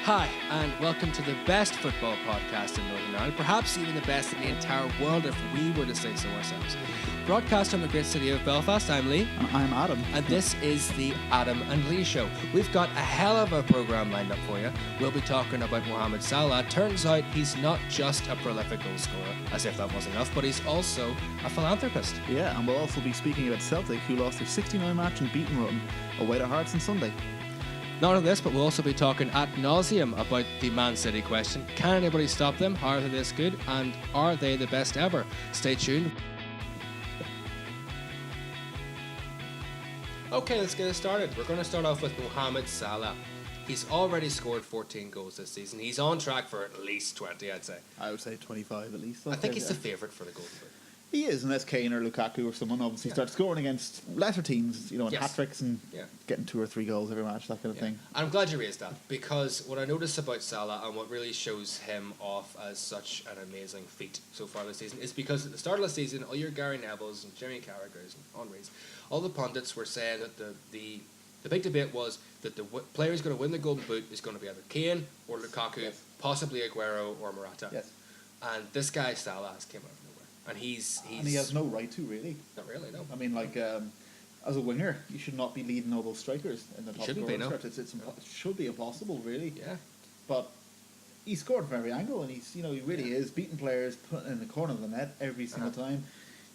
Hi, and welcome to the best football podcast in Northern Ireland, perhaps even the best in the entire world if we were to say so ourselves. Broadcast from the great city of Belfast, I'm Lee. And I'm Adam. And this is the Adam and Lee Show. We've got a hell of a programme lined up for you. We'll be talking about Mohammed Salah. Turns out he's not just a prolific goal scorer, as if that wasn't enough, but he's also a philanthropist. Yeah, and we'll also be speaking about Celtic, who lost their 69-match unbeaten run away to Hearts on Sunday. Not only this, but we'll also be talking ad nauseum about the Man City question. Can anybody stop them? How are they this good? And are they the best ever? Stay tuned. Okay, let's get it started. We're going to start off with Mohammed Salah. He's already scored 14 goals this season. He's on track for at least 20, I'd say. I would say 25 at least. I think he's the favourite for the Golden Boot. He is, unless Kane or Lukaku or someone obviously starts scoring against lesser teams, and hat-tricks and getting 2 or 3 goals every match, that kind of thing. And I'm glad you raised that, because what I noticed about Salah and what really shows him off as such an amazing feat so far this season is because at the start of the season, all your Gary Nevilles and Jimmy Carragher's and Henry's, all the pundits were saying that the big debate was that the player who's going to win the Golden Boot is going to be either Kane or Lukaku, possibly Aguero or Morata. Yes. And this guy, Salah, has came out of nowhere. And he has no right to, really. Not really, no. I mean, as a winger, you should not be leading all those strikers in the top scoring chart. It should be impossible, really. Yeah. But he scored from every angle, and he really is beating players, putting in the corner of the net every single time.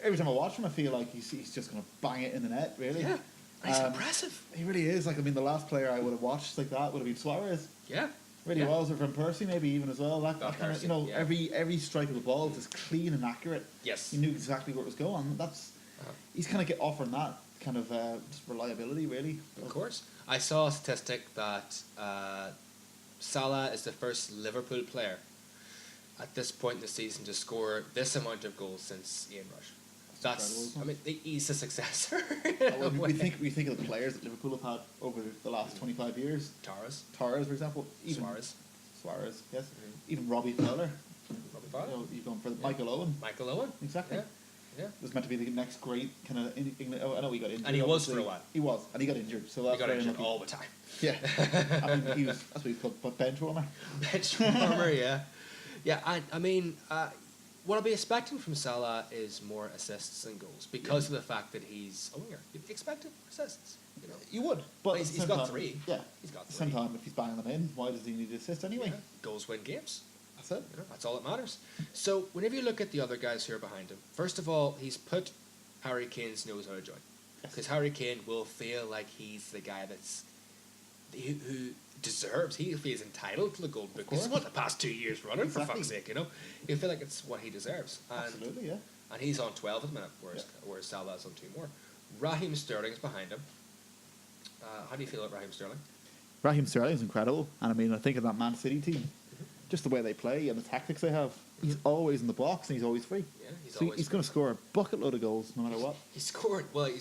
Every time I watch him, I feel like he's just going to bang it in the net, really. Yeah. He's impressive. He really is. The last player I would have watched like that would have been Suarez. Yeah. Really was, or Van Persie maybe even as well. That kind Persie, of, every strike of the ball was just clean and accurate. Yes. He knew exactly where it was going. He's kind of offering that kind of just reliability, really. Of course. I saw a statistic that Salah is the first Liverpool player at this point in the season to score this amount of goals since Ian Rush. He's a successor. We think of the players that Liverpool have had over the last 25 years. Torres, for example. Even Suarez, yes. Mm-hmm. Even Robbie Fowler. You're going for Michael Owen. Michael Owen. Exactly. Yeah. Was meant to be the next great kind of England. I know he got injured. And he was for a while. He was, and he got injured. So that's he got injured all the time. Yeah. He was. That's what he's called, bench warmer. Bench warmer, yeah. Yeah, what I'll be expecting from Salah is more assists and goals because of the fact that he's a winger. You'd expect assists. You would, but he's got 3. Yeah, he's got 3. At the same time, if he's banging them in, why does he need to assist anyway? Yeah. Goals win games. That's it. That's all that matters. So whenever you look at the other guys who are behind him, first of all, he's put Harry Kane's nose out of joint because Harry Kane will feel like he's the guy who deserves. He feels entitled to the Golden Boot. This is what the past 2 years running, for fuck's sake, He'll feel like it's what he deserves. Absolutely, yeah. And he's on 12 at the minute, whereas Salah's on 2 more. Raheem Sterling's behind him. How do you feel about Raheem Sterling? Raheem Sterling's incredible, and I think of that Man City team, just the way they play and the tactics they have. He's always in the box and he's always free. Yeah, he's going to score a bucket load of goals no matter what. He's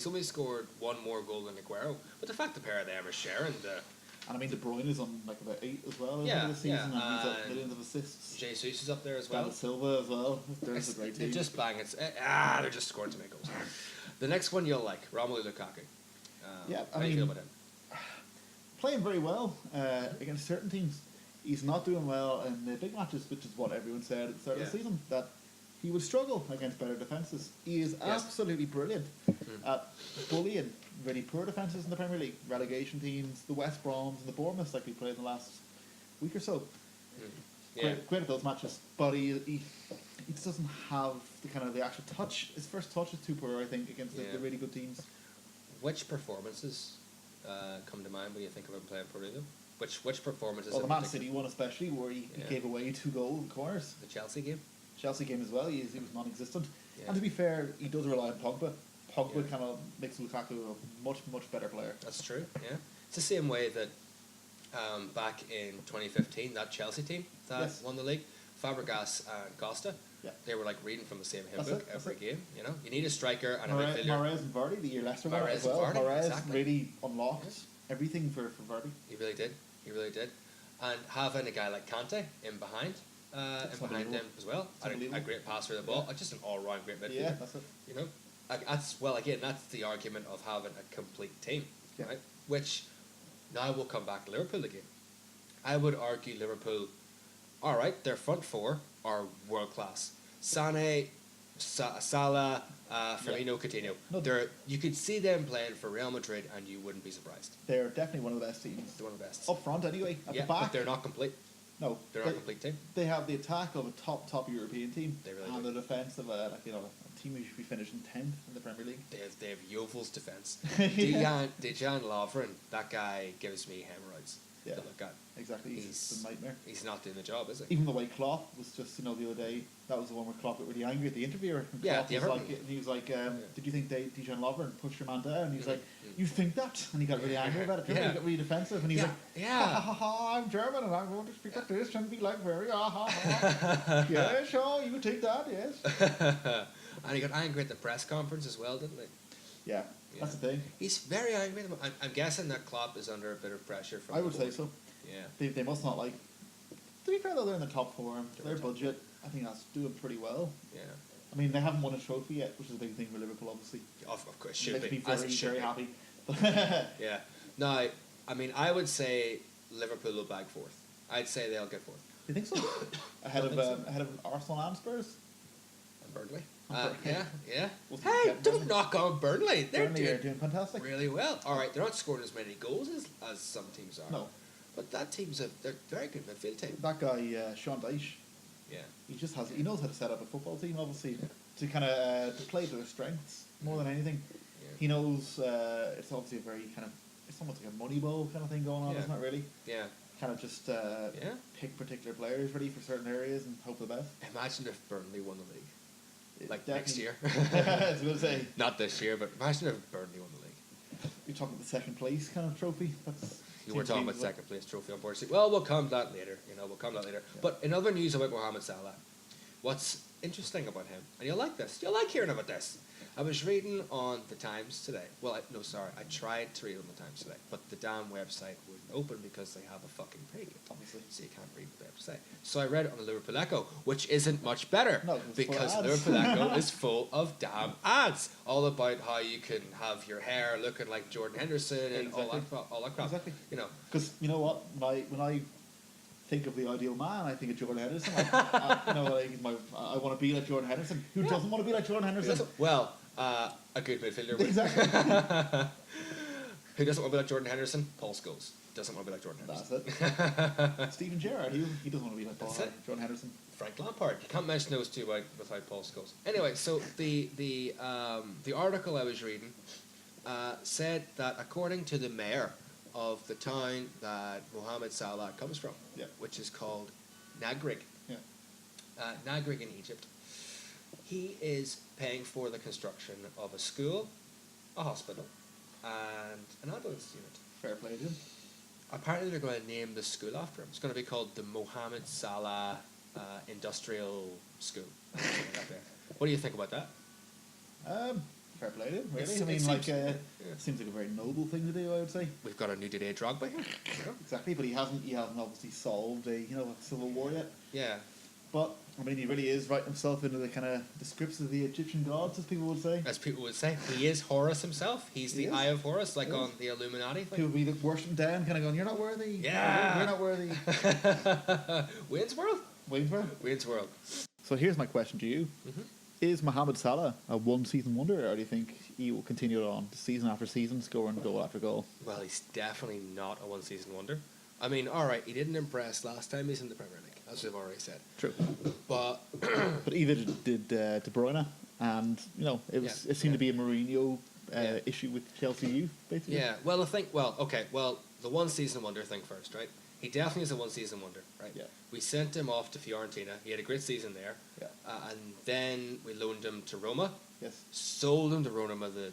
only scored 1 more goal than Aguero, but the fact the pair of them are sharing the. And De Bruyne is on about 8 as well over the season, and he's up millions of assists. Jesus is up there as well. David Silva as well. There's a great team. They're just banging. They're just scoring too many goals. The next one you'll like, Romelu Lukaku. How do you feel about him? Playing very well against certain teams. He's not doing well in the big matches, which is what everyone said at the start of the season, that he would struggle against better defences. He is absolutely brilliant at bullying really poor defences in the Premier League. Relegation teams, the West Broms and the Bournemouths like we played in the last week or so. Great at those matches. But he just doesn't have the actual touch. His first touch is too poor, I think, against the really good teams. Which performances come to mind when you think of him playing for Liverpool? Which performances? Well, the Man City one especially, where he gave away 2 goal corners. The Chelsea game as well. He was non-existent. Yeah. And to be fair, he does rely on Pogba. Pogba kind of makes Lukaku a much better player. That's true. Yeah, it's the same way that back in 2015, that Chelsea team that won the league, Fabregas and Costa. Yeah. They were like reading from the same hymn book every game. You need a striker and a midfielder. Mahrez and Vardy, the year Leicester won as well. Mahrez really unlocked everything for Vardy. He really did. And having a guy like Kante in behind him as well, a great passer of the ball, just an all-round great midfielder. Yeah, that's it. That's the argument of having a complete team, right? Which now we'll come back to Liverpool again. I would argue Liverpool, all right, their front four are world class. Sané, Salah, Firmino, Coutinho. No, You could see them playing for Real Madrid and you wouldn't be surprised. they're definitely one of the best teams. They're one of the best. Up front, anyway. At Yeah, the back, but they're not complete. no, They're not a complete team. They have the attack of a top European team, They really and do. the defense of a team who should be finishing 10th in the Premier League. They have Yeovil's defence. Yeah. Dejan Lovren, that guy gives me hemorrhoids Yeah. to look at. Exactly, he's a nightmare. He's not doing the job, is he? Even the way Klopp was just, the other day, that was the one where Klopp got really angry at the interviewer. And Yeah, Klopp the was Everton. like, and he was like, did you think Dejan Lovren pushed your man down? And he was like, you think that? And he got really angry about it. Yeah. He got really defensive, and he's like, Yeah. ha ha ha, I'm German and I'm going to speak like this and be like very, ha ha ha. Yeah, sure, you take that, yes. And he got angry at the press conference as well, didn't he? Yeah, that's the thing. He's very angry at them. I'm guessing that Klopp is under a bit of pressure from I would the say board. so. Yeah. They must not like. To be fair though, they're in the top form. Their budget, I think that's doing pretty well. Yeah. I mean, they haven't won a trophy yet, which is a big thing for Liverpool, obviously. Of course, It should makes be. me As very, it should very be. happy. Yeah. No, I mean, I would say Liverpool will bag fourth. I'd say they'll get fourth. You think so? ahead I of think so. ahead of Arsenal and Spurs. And Burnley. And Burnley. Yeah. Well, Hey, yeah, don't knock on Burnley. They're Burnley are doing doing fantastic. really well. All right, they're not scoring as many goals as some teams are. No, But that team's they're very good midfield team. that guy Sean Dyche, Yeah. he knows how to set up a football team. Obviously, to kind of to play to their strengths more than anything. Yeah. He knows it's obviously a very it's almost like a money bowl kind of thing going on, Yeah. isn't it? Really, Yeah. kind of just Yeah. pick particular players ready for certain areas and hope for the best. Imagine if Burnley won the league. It Like next year. I was going to say, Not this year, but imagine if Burnley won the league. you're talking about the second place kind of trophy. That's You were seems talking to about be- second place trophy, unfortunately. Well, we'll come to that later. We'll come to that later. Yeah. But in other news about Mohammed Salah, what's interesting about him, and you'll like this, you'll like hearing about this. I was reading on the Times today. Well, I tried to read on the Times today, but the damn website wouldn't open because they have a fucking pig, Obviously. so you can't read what they have to say. So I read it on the Liverpool Echo, which isn't much better No, it's full of because ads. Liverpool Echo is full of damn ads, all about how you can have your hair looking like Jordan Henderson and all that crap. Exactly. Because you know what? When I think of the ideal man, I think of Jordan Henderson. I want to be like Jordan Henderson. Who doesn't want to be like Jordan Henderson? Well, a good midfielder. would. Exactly. Who doesn't want to be like Jordan Henderson? Paul Scholes doesn't want to be like Jordan Henderson. That's it. Steven Gerrard, he doesn't want to be like That's it. Jordan Henderson. Frank Lampard. You can't mention those two without Paul Scholes. Anyway, so the article I was reading said that according to the mayor of the town that Mohammed Salah comes from, Yeah. which is called Nagrig, Yeah. Nagrig in Egypt, he is paying for the construction of a school, a hospital, and an ambulance unit. Fair play to him. Apparently they're going to name the school after him. It's going to be called the Mohammed Salah Industrial School. Something like that. What do you think about that? Fair play to him, really. It's- I mean, it seems- yeah. seems like a very noble thing to do, I would say. We've got a new Didier Drogba here. Exactly, but he hasn't obviously solved a civil war yet. Yeah. But I mean, he really is writing himself into the kind of the scripts of the Egyptian gods, as people would say. As people would say, he is Horus himself. He's He the is. Eye of Horus, like He is. on the Illuminati thing. People would be worship him down, kind of going, "You're not worthy. Yeah. You're not worthy." Wayne's World? Waiting for it. Wayne's World. So here's my question to you: Is Mohammed Salah a one-season wonder, or do you think he will continue on season after season, scoring goal after goal? Well, he's definitely not a one-season wonder. I mean, all right, he didn't impress last time he's in the Premier League, as we've already said. True. But But either did De Bruyne, and it seemed to be a Mourinho Yeah. issue with Chelsea youth, basically. yeah, well, the one-season wonder thing first, right? He definitely is a one-season wonder, right? Yeah. We sent him off to Fiorentina. He had a great season there. Yeah. And then we loaned him to Roma. Yes. Sold him to Roma the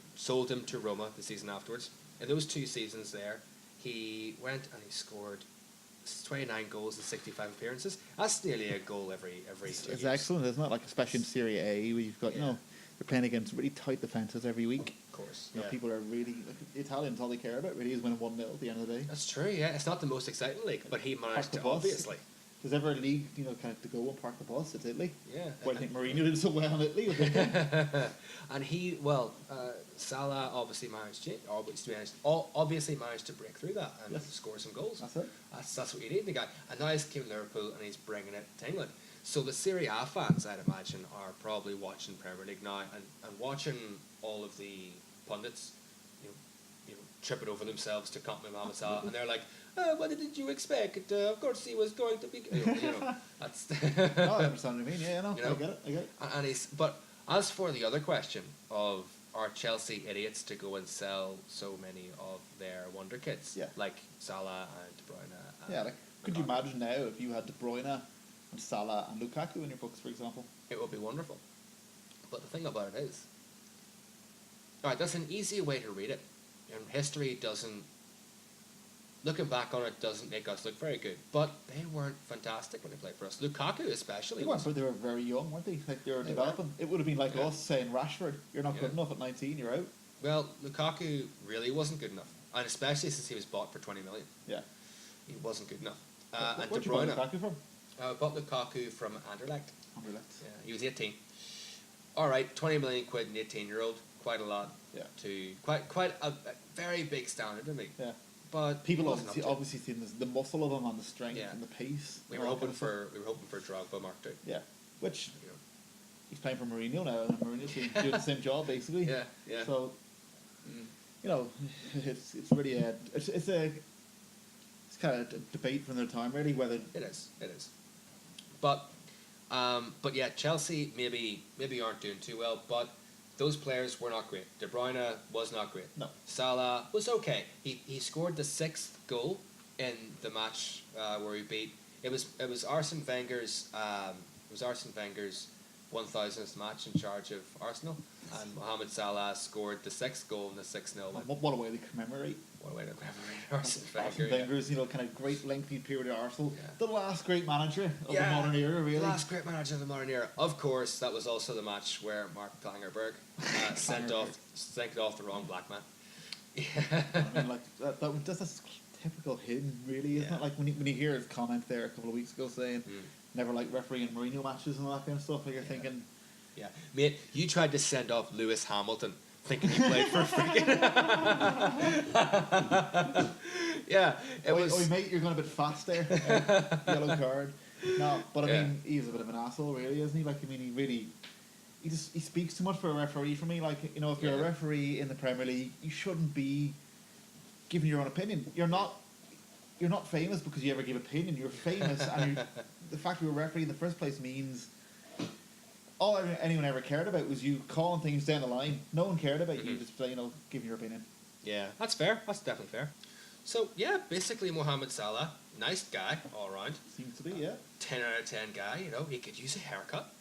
season afterwards. In those 2 seasons there, he went and he scored 29 goals in 65 appearances. That's nearly a goal every 2 It's years. excellent, isn't it? Like especially in Serie A, where you've got Yeah. you're playing against really tight defenses every week. Of course. You know, people are really the Italians. All they care about really is winning 1-0 at the end of the day. That's true. Yeah, it's not the most exciting league, but he managed the to bus. obviously. there's ever a league, kind of to go and park the bus, it's Italy. Yeah. Well, I think Mourinho did so well in Italy. I think. And Salah obviously managed to break through that and score some goals. That's it. That's what you need, the guy. And now he's came to Liverpool and he's bringing it to England. So the Serie A fans, I'd imagine, are probably watching Premier League now and watching all of the pundits, tripping over themselves to compliment Mohammed Salah, and they're like, what did you expect? Of course he was going to be. That's. No, I understand what you mean. Yeah, I get it. But as for the other question of are Chelsea idiots to go and sell so many of their wonder kids, like Salah and De Bruyne? Could you imagine now if you had De Bruyne and Salah and Lukaku in your books, for example? It would be wonderful. But the thing about it is, alright, that's an easy way to read it. And history doesn't, looking back on it, doesn't make us look very good. But they weren't fantastic when they played for us. Lukaku especially. They weren't, but they were very young, weren't they? Like they were developing. It would have been like us saying, Rashford, you're not good enough at 19, you're out. Well, Lukaku really wasn't good enough. And especially since he was bought for 20 million. Yeah. He wasn't good enough. And where'd you buy Lukaku from? I bought Lukaku from Anderlecht. Anderlecht. Yeah, he was 18. Alright, 20 million quid an 18-year-old. Quite a lot. Yeah. To quite a very big standard to me. Yeah. But people obviously seen the muscle of him and the strength and the pace. We were hoping for Drogba Mark II. Yeah. Which he's playing for Mourinho now, and Mourinho's doing the same job basically. Yeah, yeah. So it's really it's kind of a debate from their time really whether it is. But yeah, Chelsea maybe aren't doing too well, but those players were not great. De Bruyne was not great. No. Salah was okay. He scored the 6th goal in the match where he beat. It was Arsene Wenger's 1000th match in charge of Arsenal, and Mohammed Salah scored the 6th goal in the 6-0 win. What a way to commemorate. What a way to commemorate Arsene Wenger. Arsene Wenger's kind of great lengthy period at Arsenal. Yeah. The last great manager of the modern era, really. The last great manager of the modern era. Of course, that was also the match where Mark Klangerberg sent off the wrong black man. Yeah. I mean, like that's typical him, really, isn't it? Like when you hear his comment there a couple of weeks ago saying never like refereeing Mourinho matches and all that kind of stuff, like you're thinking. Yeah, mate, you tried to send off Lewis Hamilton thinking he played for freaking. Yeah, it was. Oh, mate, you're going a bit fast there. Yellow card. No, but I mean, he's a bit of an asshole, really, isn't he? Like, I mean, he speaks too much for a referee. For me, like, if you're a referee in the Premier League, you shouldn't be giving your own opinion. You're not famous because you ever give opinion. You're famous, and the fact you're a referee in the first place means all anyone ever cared about was you calling things down the line. No one cared about you just giving your opinion. Yeah, that's fair. That's definitely fair. So yeah, basically Mohammed Salah, nice guy all around. Seems to be, yeah. 10 out of 10 guy. He could use a haircut.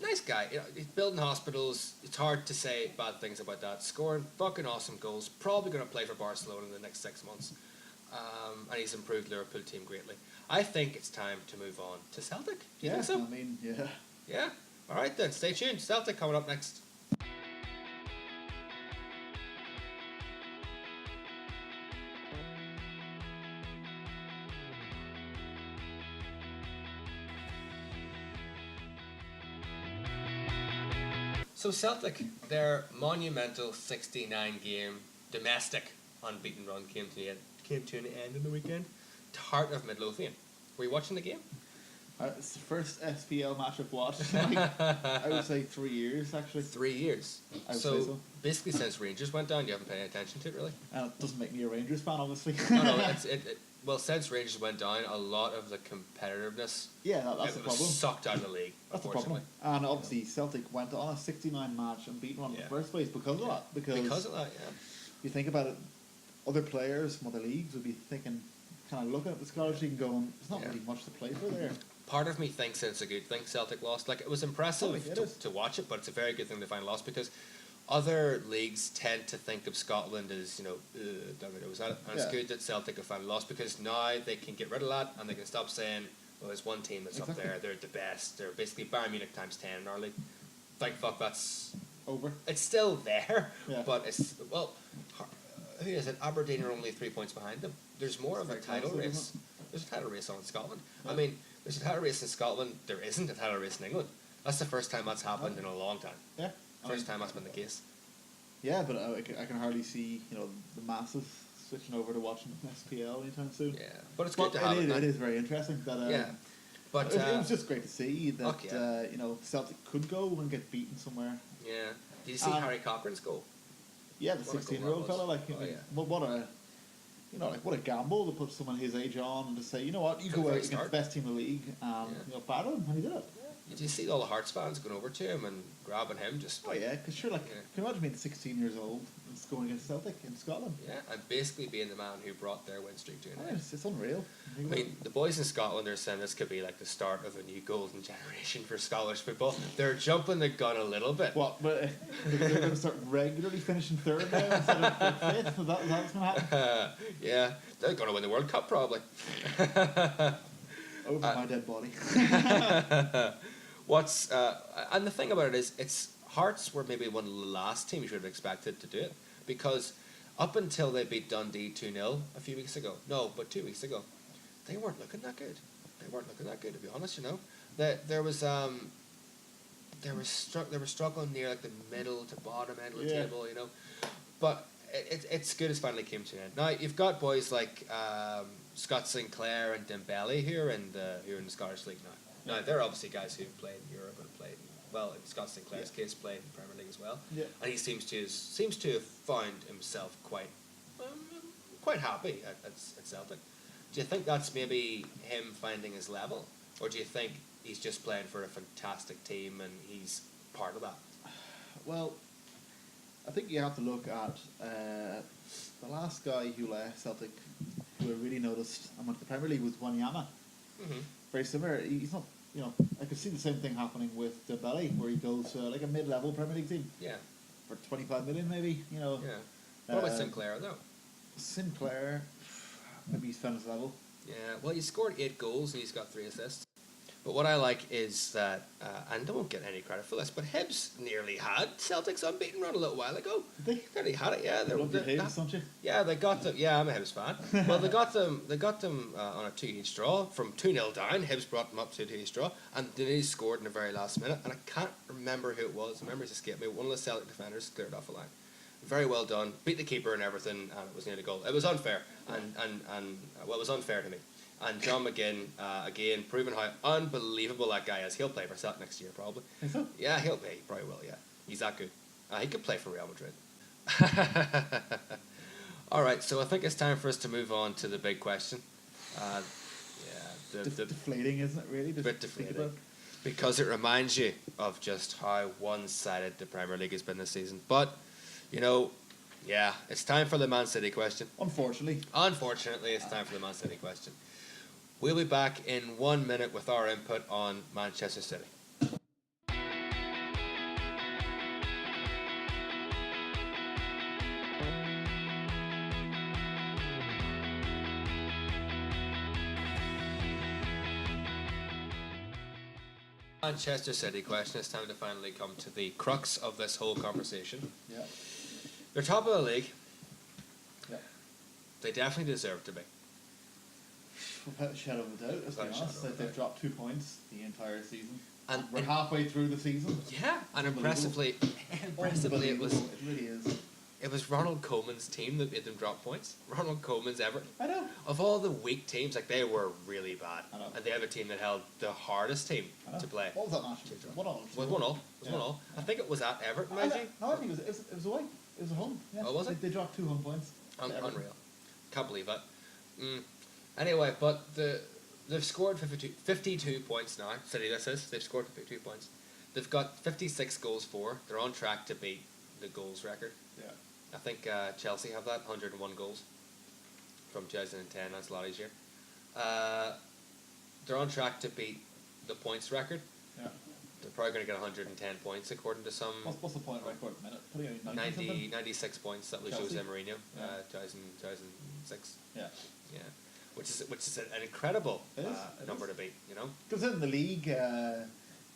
Nice guy. He's building hospitals. It's hard to say bad things about that. Scoring fucking awesome goals. Probably going to play for Barcelona in the next 6 months. And he's improved the Liverpool team greatly. I think it's time to move on to Celtic. Do you think so? I mean, yeah. Yeah? Alright then, stay tuned. Celtic coming up next. So Celtic, their monumental 69-game domestic unbeaten run came to an end in the weekend. To Heart of Midlothian. Were you watching the game? It's the first SPL match I've watched in I would say 3 years, actually. 3 years. I would say so. Basically since Rangers went down, you haven't paid any attention to it, really? And it doesn't make me a Rangers fan, obviously. No, well, since Rangers went down, a lot of the competitiveness that's the problem. Was sucked out of the league, that's the problem. And obviously Celtic went on a 69 match unbeaten run in the first place because of that. Because of that, yeah. You think about it, other players from other leagues would be thinking, kind of looking at the Scottish League and going, there's not really much to play for there. Part of me thinks it's a good thing Celtic lost. Like, it was impressive to watch it, but it's a very good thing they finally lost because other leagues tend to think of Scotland as, damn it, was that it? And it's good that Celtic have finally lost because now they can get rid of that and they can stop saying, well, there's one team that's up there, they're the best, they're basically Bayern Munich times 10 in our league. Thank fuck that's over. It's still there, but it's, well, who is it? Aberdeen are only 3 points behind them. There's more of a title race. There's a title race on in Scotland. I mean, there's a title race in Scotland. There isn't a title race in England. That's the first time that's happened in a long time. Yeah. First time that's been the case. Yeah, but I can hardly see the masses switching over to watching SPL anytime soon. Yeah, but it's good to have it. It is very interesting that. Yeah, but it was just great to see that Celtic could go and get beaten somewhere. Yeah. Did you see Harry Cochrane's goal? Yeah, the 16-year-old fella. What a gamble to put someone his age on and to say, you know what, you go out against the best team in the league, battle him, and he did it. Did you see all the Hearts fans going over to him and grabbing him? Oh yeah, because can you imagine being 16 years old and going against Celtic in Scotland? Yeah, and basically being the man who brought their win streak to an end. It's unreal. I mean, the boys in Scotland are saying this could be like the start of a new golden generation for Scottish football. They're jumping the gun a little bit. What? But they're going to start regularly finishing third now instead of fifth? Is that what's going to happen? Yeah, they're going to win the World Cup probably. Over my dead body. And the thing about it is, it's Hearts were maybe one of the last teams you would have expected to do it, because up until they beat Dundee 2-0 a few weeks ago, 2 weeks ago, they weren't looking that good. They weren't looking that good, to be honest. They were struggling near like the middle to bottom end of the table. But it's good it's finally came to an end. Now you've got boys like Scott Sinclair and Dembele here in the Scottish League now. Now, they're obviously guys who played in Europe and played, well, in Scott Sinclair's case, played in the Premier League as well. Yeah. And he seems to have found himself quite happy at Celtic. Do you think that's maybe him finding his level? Or do you think he's just playing for a fantastic team and he's part of that? Well, I think you have to look at the last guy who left Celtic who I really noticed and went to the Premier League was Wanyama. Mm-hmm. Very similar. He's not, I could see the same thing happening with Dembele, where he goes like a mid-level Premier League team. Yeah. For 25 million, maybe. Yeah. What about Sinclair though? Sinclair, maybe he's found his level. Yeah. Well, he scored 8 goals and he's got 3 assists. But what I like is that, and I won't get any credit for this, but Hibs nearly had Celtic's unbeaten run a little while ago. Did they? Nearly had it, yeah. Love your Hibs, don't you? Yeah, they got them. Yeah, I'm a Hibs fan. Well, they got them on a 2-each draw from 2-0 down. Hibs brought them up to a 2-each draw, and Denise scored in the very last minute. And I can't remember who it was. Memories escape me. One of the Celtic defenders cleared off a line. Very well done. Beat the keeper and everything, and it was near the goal. It was unfair, and it was unfair to me. And John McGinn, again, proving how unbelievable that guy is. He'll play for Celtic next year, probably. Think so? Yeah, he probably will, yeah. He's that good. He could play for Real Madrid. All right, so I think it's time for us to move on to the big question. Deflating, isn't it, really? A bit deflating. Because it reminds you of just how one-sided the Premier League has been this season. But, it's time for the Man City question. Unfortunately, it's time for the Man City question. We'll be back in 1 minute with our input on Manchester City. Manchester City question. It's time to finally come to the crux of this whole conversation. Yeah. They're top of the league. Yeah. They definitely deserve to be. Without a shadow of a doubt, let's be honest. They've dropped 2 points the entire season. And we're halfway through the season. Yeah, and impressively it was. It really is. It was Ronald Koeman's team that made them drop points. Ronald Koeman's Everton. I know. Of all the weak teams, they were really bad. I know. And they have a team that held the hardest team to play. What was that match? 1-1. 1-1. I think it was at Everton, maybe? No, I think it was away. It was a home. Yeah. Oh, was it? They dropped 2 home points. Unreal. Can't believe it. Anyway, but they've scored 52 points now. City, this is. They've scored 52 points. They've got 56 goals for. They're on track to beat the goals record. Yeah. I think Chelsea have that, 101 goals from 2010. That's Lottie's year. They're on track to beat the points record. Yeah. They're probably going to get 110 points according to some. What's the point record at the minute? 96 points. That was Chelsea? Jose Mourinho, Yeah. 2006. Yeah. Yeah. Which is an incredible number to beat, Because in the league,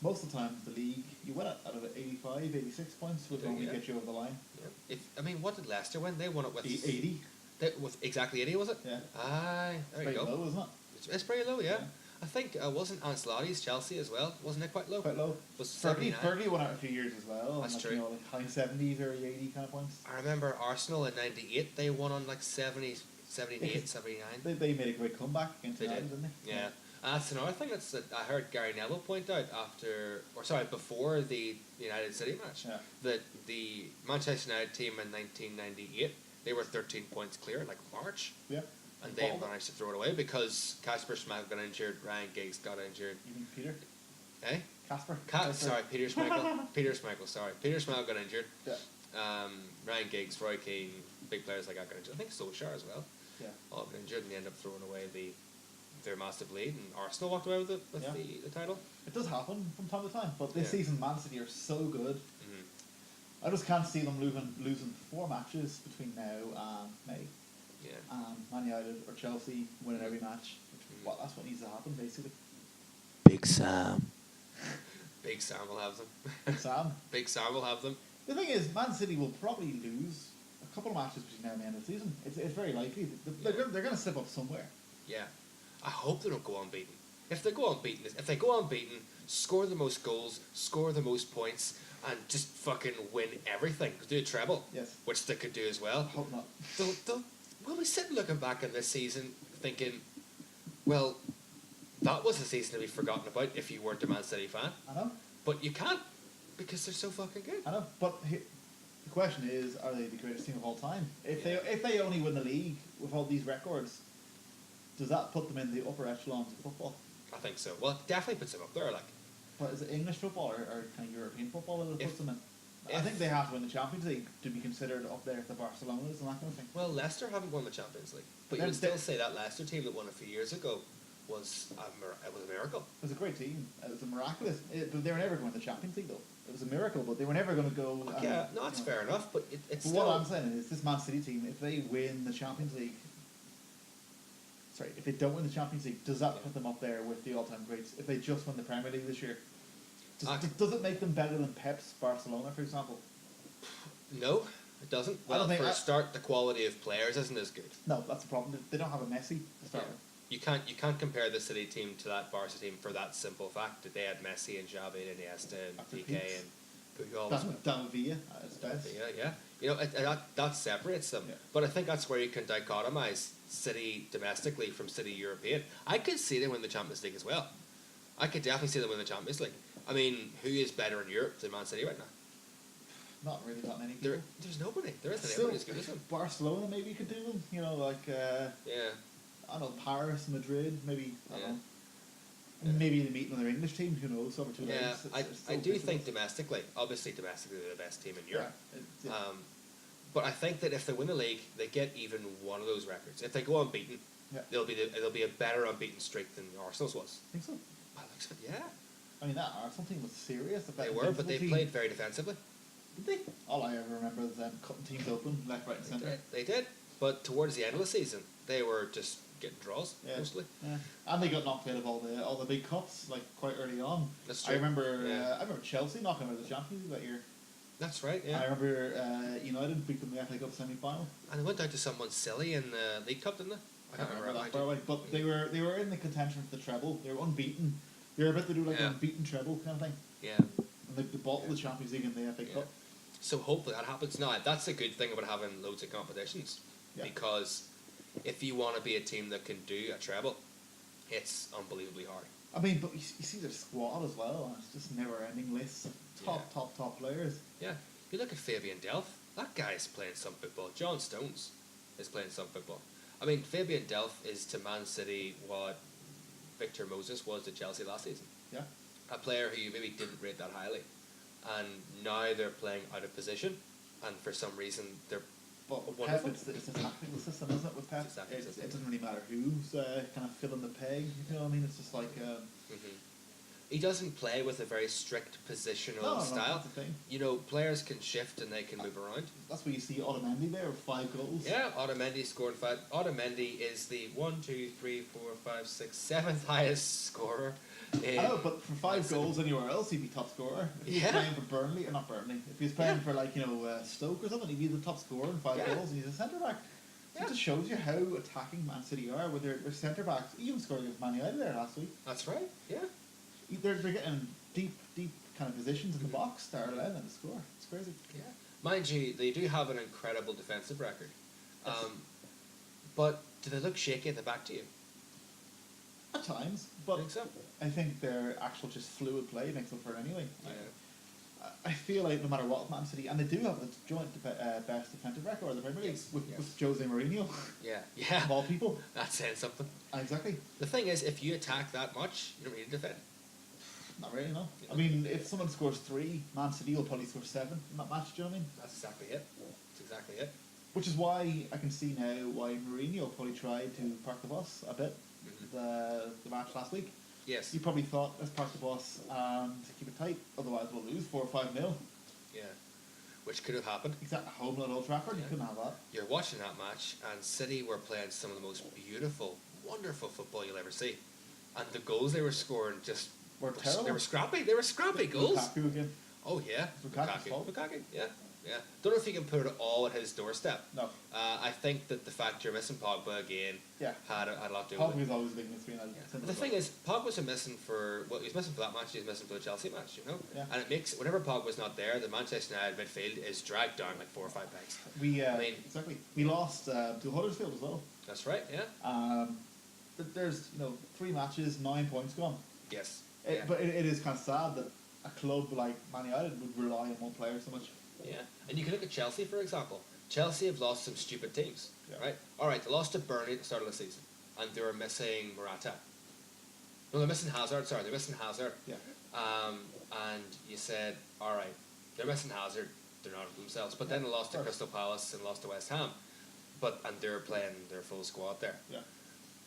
most of the time, the league, you win it out of 85, 86 points would normally get you over the line. Yeah. What did Leicester win? They won it with 80. With exactly 80, was it? Yeah. Aye, there you go. Low, isn't it? It's pretty low, yeah. I think wasn't Ancelotti's Chelsea as well? Wasn't it quite low? Quite low. Was Fergie won out a few years as well. That's like, true. You know, like high 70s, early 80 kind of points. I remember Arsenal in '98. They won on like 70, 78, 79. They made a great comeback against They United, did. didn't they? Yeah. That's another thing that I heard Gary Neville point out before the United City match, that the Manchester United team in 1998, they were 13 points clear in like March. Yeah. And they managed to throw it away because Kasper Schmeichel got injured, Ryan Giggs got injured. You mean Peter? Eh? Kasper? Sorry, Peter Schmeichel. Peter Schmeichel got injured. Yeah. Ryan Giggs, Roy Keane, big players like that got injured. I think Solskjaer as well. Yeah. All got injured and they ended up throwing away their massive lead, and Arsenal walked away with the title. It does happen from time to time, but this season Man City are so good. Mm-hmm. I just can't see them losing 4 matches between now and May. Yeah. Man United or Chelsea winning every match. That's what needs to happen, basically. Big Sam. Big Sam will have them. Sam. Big Sam will have them. The thing is, Man City will probably lose a couple of matches between now and the end of the season. It's very likely. They're going to slip up somewhere. Yeah. I hope they don't go unbeaten. If they go unbeaten, score the most goals, score the most points, and just fucking win everything. Do a treble. Yes. Which they could do as well. I hope not. We'll be sitting looking back on this season thinking, well, that was a season to be forgotten about if you weren't a Man City fan. I know. But you can't, because they're so fucking good. I know. But the question is, are they the greatest team of all time? If they only win the league with all these records, does that put them in the upper echelons of football? I think so. Well, it definitely puts them up there. Like, but is it English football or kind of European football that puts them in? I think they have to win the Champions League to be considered up there with the Barcelonas and that kind of thing. Well, Leicester haven't won the Champions League, but you would still say that Leicester team that won a few years ago was a miracle. It was a great team. It was a miraculous. They were never going to the Champions League though. It was a miracle, but they were never going to go. Yeah, no, that's fair enough. But it's still. What I'm saying is, this Man City team, if they win the Champions League, if they don't win the Champions League, does that put them up there with the all-time greats? If they just won the Premier League this year, does it make them better than Pep's Barcelona, for example? No, it doesn't. Well, for a start, the quality of players isn't as good. No, that's the problem. They don't have a Messi to start with. You can't compare the City team to that Barca team for that simple fact that they had Messi and Xavi and Iniesta and Piqué and Puyol. David Villa at its best. Yeah. You know, that separates them. Yeah. But I think that's where you can dichotomize City domestically from City European. I could see them win the Champions League as well. I could definitely see them win the Champions League. I mean, who is better in Europe than Man City right now? Not really that many people. There's nobody. There isn't anybody as good as them. Barcelona maybe could do them. You know, like I don't know, Paris, Madrid, maybe. I don't know. Yeah. Maybe they meet another English team. Who knows? Over 2 days. I do think domestically, obviously domestically, they're the best team in Europe. Yeah. But I think that if they win the league, they get even one of those records. If they go unbeaten, it'll be a better unbeaten streak than Arsenal's was. I think so. I think so. Yeah. I mean, that Arsenal team was serious. They were, but they played very defensively. Did they? All I ever remember is them cutting teams open, left, right, and centre. They did, but towards the end of the season, they were just getting draws mostly. Yeah, and they got knocked out of all the big cups like quite early on. That's true. I remember Chelsea knocking out of the Champions League that year. That's right. Yeah. I remember United beat them in the FA Cup semi-final. And they went out to someone silly in the League Cup, didn't they? I can't remember that far away, but they were in the contention for the treble. They were unbeaten. They were about to do like an unbeaten treble kind of thing. Yeah. And they bottled the Champions League and the FA Cup. So hopefully that happens. Now that's a good thing about having loads of competitions, because if you want to be a team that can do a treble, it's unbelievably hard. I mean, but you see their squad as well, and it's just never-ending lists of top players. Yeah, you look at Fabian Delph. That guy's playing some football. John Stones is playing some football. I mean, Fabian Delph is to Man City what Victor Moses was to Chelsea last season. Yeah, a player who you maybe didn't rate that highly, and now they're playing out of position, and for some reason they're. But with Pep, it's a tactical system, isn't it? With Pep, it doesn't really matter who's kind of filling the peg. You know what I mean? It's just like. He doesn't play with a very strict positional style. No, that's the thing. You know, players can shift and they can move around. That's where you see Otamendi there with 5 goals. Yeah, Otamendi scored 5. Otamendi is the 7th highest scorer. I know, but for 5 goals anywhere else, he'd be top scorer. If he was playing for Burnley, or not Burnley, if he was playing for Stoke or something, he'd be the top scorer in 5 goals, and he's a centre back. It just shows you how attacking Man City are with their centre backs. Even scoring against Man United there last week. That's right. Yeah. They're getting deep kind of positions in the box that are allowing them to score. It's crazy. Yeah. Mind you, they do have an incredible defensive record. Yes. But do they look shaky at the back to you? At times, but I think so. I think their actual just fluid play makes up for it anyway. Yeah. I feel like no matter what Man City, and they do have the joint best defensive record in the Premier League with Jose Mourinho. Yeah. Yeah. Of all people. That's saying something. Exactly. The thing is, if you attack that much, you don't need to defend. Not really, no. I mean, if someone scores 3, Man City will probably score 7 in that match, do you know what I mean? That's exactly it. That's exactly it. Which is why I can see now why Mourinho probably tried to park the bus a bit the match last week. Yes. He probably thought, let's park the bus and keep it tight, otherwise we'll lose 4 or 5-0. Yeah. Which could have happened. Exactly, home at Old Trafford, you couldn't have that. You're watching that match, and City were playing some of the most beautiful, wonderful football you'll ever see. And the goals they were scoring just Were terrible. They were scrappy. They were scrappy goals. Lukaku again. Oh yeah, Lukaku's fault. Lukaku. Yeah, yeah. Don't know if he can put it all at his doorstep. No. I think that the fact you're missing Pogba again had a lot to do with it. Pogba's always been between us. But the thing is, Pogba's missing for he's missing for that match. He's missing for the Chelsea match, you know. Yeah. And it makes whenever Pogba's not there, the Manchester United midfield is dragged down like 4 or 5 pegs. Exactly. We lost to Huddersfield as well. That's right. Yeah. But there's 3 matches, 9 points gone. Yes. But it is kind of sad that a club like Man United would rely on one player so much. Yeah, and you can look at Chelsea for example. Chelsea have lost some stupid teams, right? All right, they lost to Burnley at the start of the season, and they were missing Morata. No, they're missing Hazard. Sorry, they're missing Hazard. Yeah. And you said, all right, they're missing Hazard. They're not themselves. But then they lost to Crystal Palace and lost to West Ham, and they're playing their full squad there. Yeah.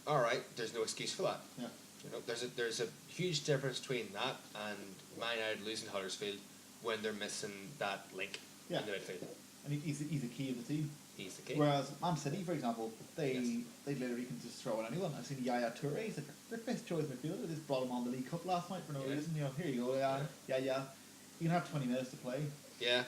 All right, there's no excuse for that. Yeah. You know, there's a huge difference between that and Man United losing Huddersfield when they're missing that link in the midfield. And he's the key of the team. He's the key. Whereas Man City, for example, they literally can just throw in anyone. I've seen Yaya Toure, he's their best choice midfielder. They just brought him on the League Cup last night for no reason. Here you go, yeah. You can have 20 minutes to play. Yeah.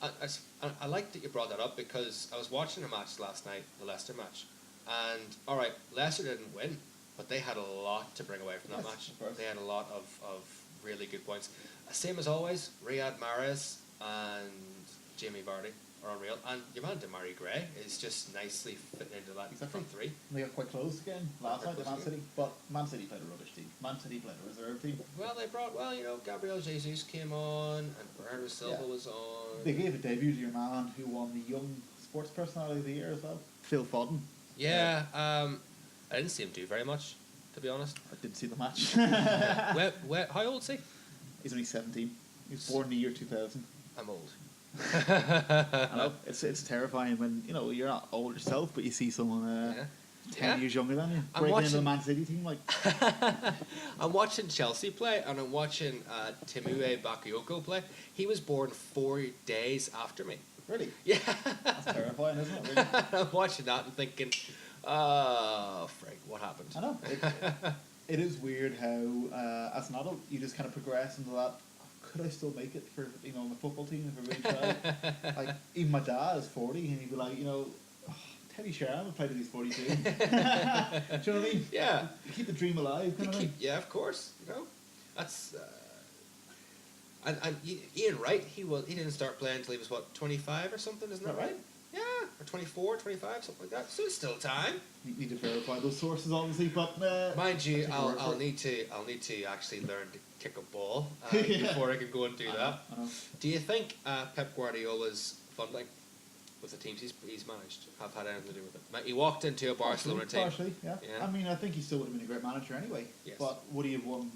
I like that you brought that up because I was watching a match last night, the Leicester match, and all right, Leicester didn't win, but they had a lot to bring away from that match. They had a lot of really good points. Same as always, Riyad Mahrez and Jamie Vardy are unreal, and your man Demarai Gray is just nicely fitting into that front 3. And they got quite close again last night to Man City, but Man City played a rubbish team. Man City played a reserve team. Well, they brought Gabriel Jesus came on, and Bernardo Silva was on. They gave a debut to your man who won the Young Sports Personality of the Year as well, Phil Foden. Yeah, I didn't see him do very much, to be honest. I did see the match. How old is he? He's only 17. He was born in the year 2000. I'm old. I know. It's terrifying when you're not old yourself, but you see someone 10 years younger than you breaking into the Man City team. Like, I'm watching Chelsea play, and I'm watching Timue Bakayoko play. He was born 4 days after me. Really? Yeah. That's terrifying, isn't it? Really? I'm watching that and thinking, oh, frig, what happened? I know. It is weird how, as an adult, you just kind of progress into that. Could I still make it for on the football team if I really tried? Like, even my dad is 40, and he'd be like, Teddy Sheringham would play till he's 42. Do you know what I mean? Yeah. You keep the dream alive. Yeah, of course. That's. And Ian Wright, he didn't start playing until he was 25 or something, isn't that right? Yeah, or 24, 25, something like that. So it's still time. You need to verify those sources, obviously, but mind you, I'll need to actually learn to kick a ball before I can go and do that. I know. Do you think Pep Guardiola's funding with the teams he's managed have had anything to do with it? He walked into a Barcelona team. Partially, yeah. I mean, I think he still would have been a great manager anyway. Yes. But would he have won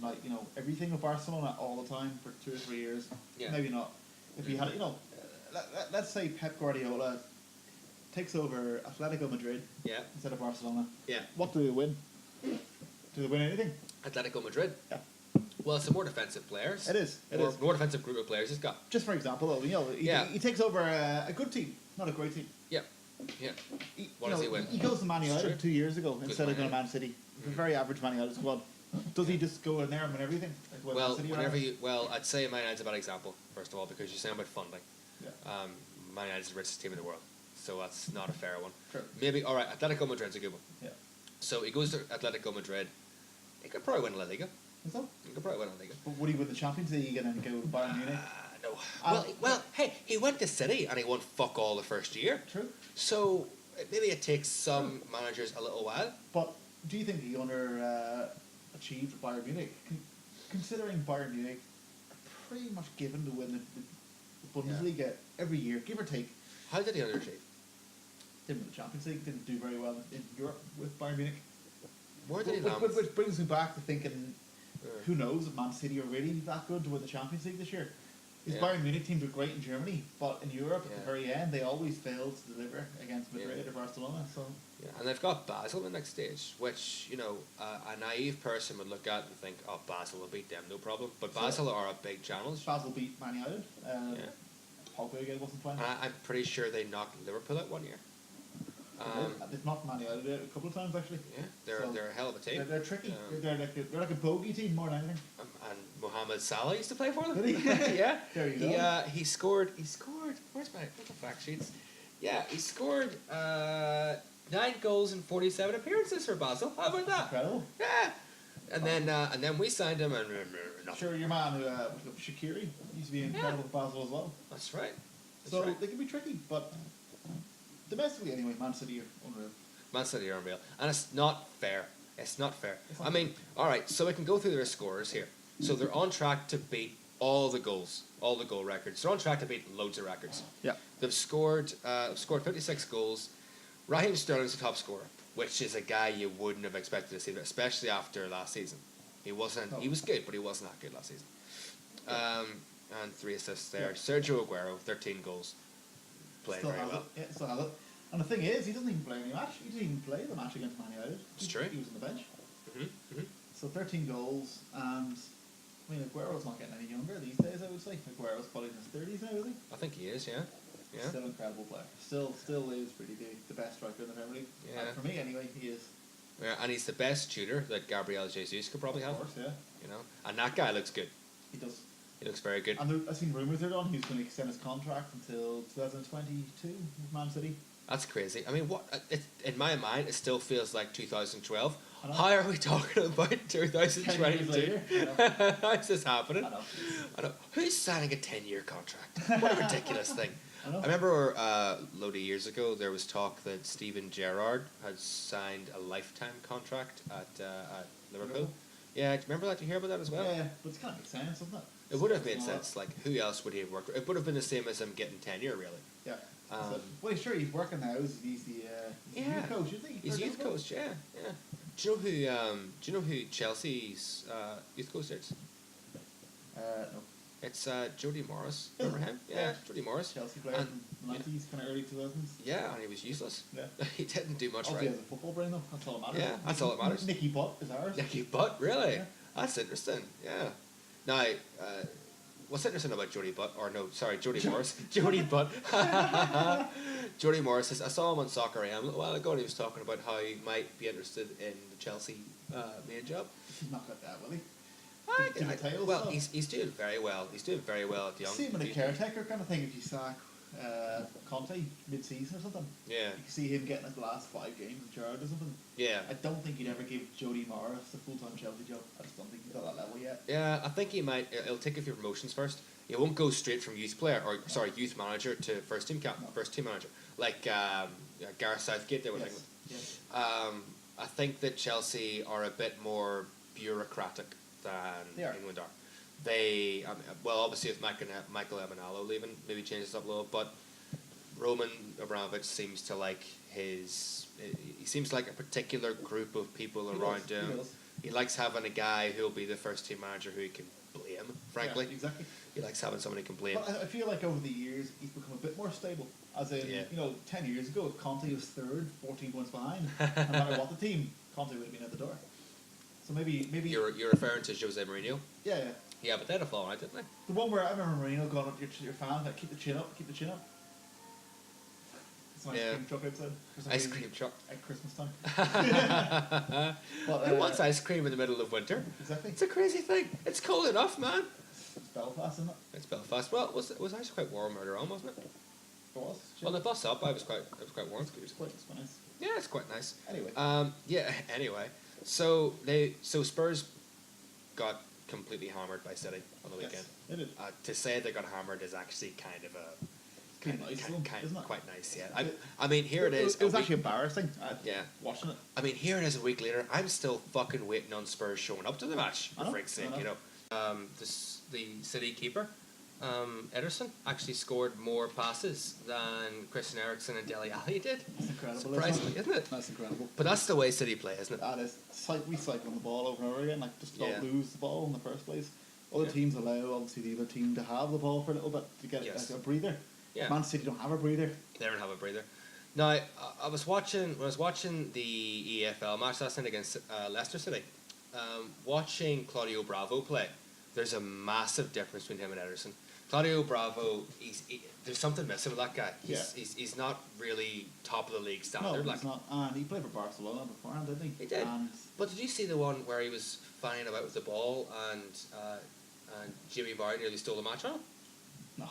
everything with Barcelona all the time for 2 or 3 years? Yeah. Maybe not. If he had, let's say Pep Guardiola takes over Atletico Madrid instead of Barcelona. Yeah. What do they win? Do they win anything? Atletico Madrid. Yeah. Well, it's a more defensive players. It is. More defensive group of players he's got. Just for example, though, he takes over a good team, not a great team. Yeah. Yeah. What does he win? He goes to Man United 2 years ago instead of going to Man City. A very average Man United squad. Does he just go in there and win everything? Like I'd say Man United's a bad example, first of all, because you're saying about funding. Yeah. Man United's the richest team in the world. so that's not a fair one. True. Maybe, alright, Atletico Madrid's a good one. Yeah. So he goes to Atletico Madrid. He could probably win La Liga. Is that? He could probably win La Liga. But would he win the Champions League and then go to Bayern Munich? No. Well, hey, he went to City and he won fuck all the first year. True. So maybe it takes some managers a little while. But do you think he achieved Bayern Munich? Considering Bayern Munich are pretty much given to win the Bundesliga every year, give or take. How did he underachieve? Didn't win the Champions League, didn't do very well in Europe with Bayern Munich. Where did he land? Which brings me back to thinking, who knows if Man City are really that good to win the Champions League this year? His Bayern Munich teams were great in Germany, but in Europe at the very end they always failed to deliver against Madrid or Barcelona. So and they've got Basel in the next stage, which a naive person would look at and think, oh, Basel will beat them, no problem. But Basel are a big challenge. Basel beat Man United. Pogba again wasn't playing. I'm pretty sure they knocked Liverpool out one year. They've knocked Man United out a couple of times actually. Yeah, they're a hell of a team. They're tricky. They're like a bogey team more than anything. And Mohammed Salah used to play for them. Did he? Yeah. There you go. He scored. Where's the fact sheets? Yeah, he scored 9 goals in 47 appearances for Basel. How about that? Incredible. Yeah. And then we signed him and nothing. Sure, your man who Shaqiri used to be incredible for Basel as well. That's right. They can be tricky, but domestically anyway, Man City are unreal. Man City are unreal, and it's not fair. I mean, all right, so we can go through their scores here. So they're on track to beat all the goal records. They're on track to beat loads of records. Yeah. They've scored 56 goals. Raheem Sterling's the top scorer, which is a guy you wouldn't have expected to see, especially after last season. He wasn't. No. He was good, but he wasn't that good last season. And 3 assists there. Yeah. Sergio Aguero, 13 goals. Playing very well. Yeah, still has it. And the thing is, he doesn't even play any match. He didn't even play the match against Man United. It's true. He was on the bench. Mm-hmm. So 13 goals, and I mean, Aguero's not getting any younger these days, I would say. Aguero's probably in his 30s now, is he? I think he is, yeah. Still an incredible player. Still is pretty the best striker in the Premier League. Yeah. For me, anyway, he is. Yeah, and he's the best shooter that Gabriel Jesus could probably have. Of course, yeah. And that guy looks good. He does. He looks very good. And I've seen rumours they're on he's going to extend his contract until 2022 with Man City. That's crazy. I mean, in my mind, it still feels like 2012. How are we talking about 2022? How's this happening? I know. Who's signing a 10-year contract? What a ridiculous thing. I remember a load of years ago there was talk that Steven Gerrard had signed a lifetime contract at Liverpool. Yeah, do you remember that? Did you hear about that as well? Yeah, but it kind of makes sense, doesn't it? It would have made sense. Like, who else would he have worked with? It would have been the same as him getting tenure, really. Yeah. Well, sure, he's working now. He's the youth coach, isn't he? He's youth coach, yeah. Do you know who Chelsea's youth coach is? No. It's Jody Morris. Remember him? Yeah, Jody Morris. Chelsea player in the 90s, kind of early 2000s. Yeah, and he was useless. Yeah. He didn't do much right. He has a football brain, though. That's all that matters. Yeah, that's all that matters. Nicky Butt is ours. Nicky Butt, really? Yeah. That's interesting. Yeah. Now, what's interesting about Jody Butt? Or no, sorry, Jody Morris. Jody Butt. Jody Morris. I saw him on Soccer AM a little while ago, and he was talking about how he might be interested in the Chelsea main job. He's not got that, will he? Well, he's doing very well. He's doing very well at the young. See him in a caretaker kind of thing if you sack Conte mid-season or something. Yeah. You can see him getting his last 5 games with Gerrard or something. Yeah. I don't think he'd ever give Jody Morris a full-time Chelsea job. I just don't think he's at that level yet. Yeah, I think he might. He'll take a few promotions first. He won't go straight from youth manager to first team manager like Gareth Southgate did. Yes. I think that Chelsea are a bit more bureaucratic than England are. They, obviously with Michael Emenalo leaving, maybe changes up a little, but Roman Abramovich seems to like he seems like a particular group of people around him. He likes having a guy who'll be the first team manager who he can blame, frankly. Yeah, exactly. He likes having someone he can blame. But I feel like over the years, he's become a bit more stable. As in, 10 years ago, if Conte was third, 14 points behind, no matter what the team, Conte would have been at the door. So maybe you're referring to Jose Mourinho. Yeah. Yeah, but they'd have fallen out, didn't they? The one where I remember Mourinho going up to your fans, like, keep the chin up. It's an ice cream truck outside. Ice cream truck. At Christmas time. Who wants ice cream in the middle of winter? Exactly. It's a crazy thing. It's cold enough, man. It's Belfast, isn't it? It's Belfast. Well, it was actually quite warm earlier on, wasn't it? It was. Well, the bus up, it was quite warm. It was quite nice. Yeah, it's quite nice. Anyway. Anyway, so Spurs got completely hammered by City on the weekend. They did. To say they got hammered is actually kind of quite nice. Yeah. I mean, here it is. It was actually embarrassing. Yeah. Watching it. I mean, here it is a week later. I'm still fucking waiting on Spurs showing up to the match. For frick's sake, you know. The City keeper, Ederson, actually scored more passes than Christian Eriksen and Dele Alli did. That's incredible. Surprisingly, isn't it? That's incredible. But that's the way City play, isn't it? That is. Recycling the ball over and over again. Like, just don't lose the ball in the first place. Other teams allow, obviously, the other team to have the ball for a little bit to get like, a breather. Yeah. Man City don't have a breather. They don't have a breather. Now, I was watching the EFL match last night against Leicester City. Watching Claudio Bravo play, there's a massive difference between him and Ederson. Claudio Bravo, there's something missing with that guy. He's not really top of the league standard. No, he's not. And he played for Barcelona beforehand, didn't he? He did. But did you see the one where he was flying about with the ball and Jimmy Vardy nearly stole the match on him? No.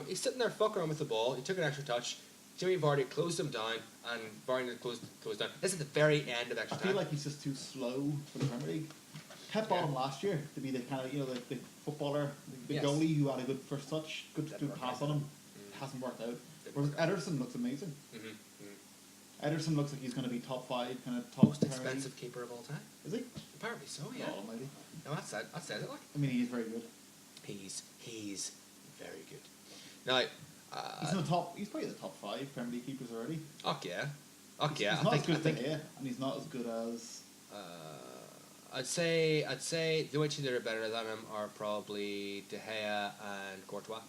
He's sitting there fucking around with the ball. He took an extra touch. Jimmy Vardy closed him down, and Vardy closed down. This is the very end of extra time. I feel like he's just too slow for the Premier League. Pep bought him last year to be the kind of the footballer, the goalie who had a good first touch, good pass on him. It hasn't worked out. Whereas Ederson looks amazing. Ederson looks like he's going to be top 5, kind of top. Most expensive keeper of all time. Is he? Apparently so. Yeah. Oh, maybe. No, that said it like. I mean, he's very good. He's very good. Now, he's in the top. He's probably the top 5 Premier League keepers already. Yeah. He's not as good as De Gea, and he's not as good as. I'd say the only two that are better than him are probably De Gea and Courtois.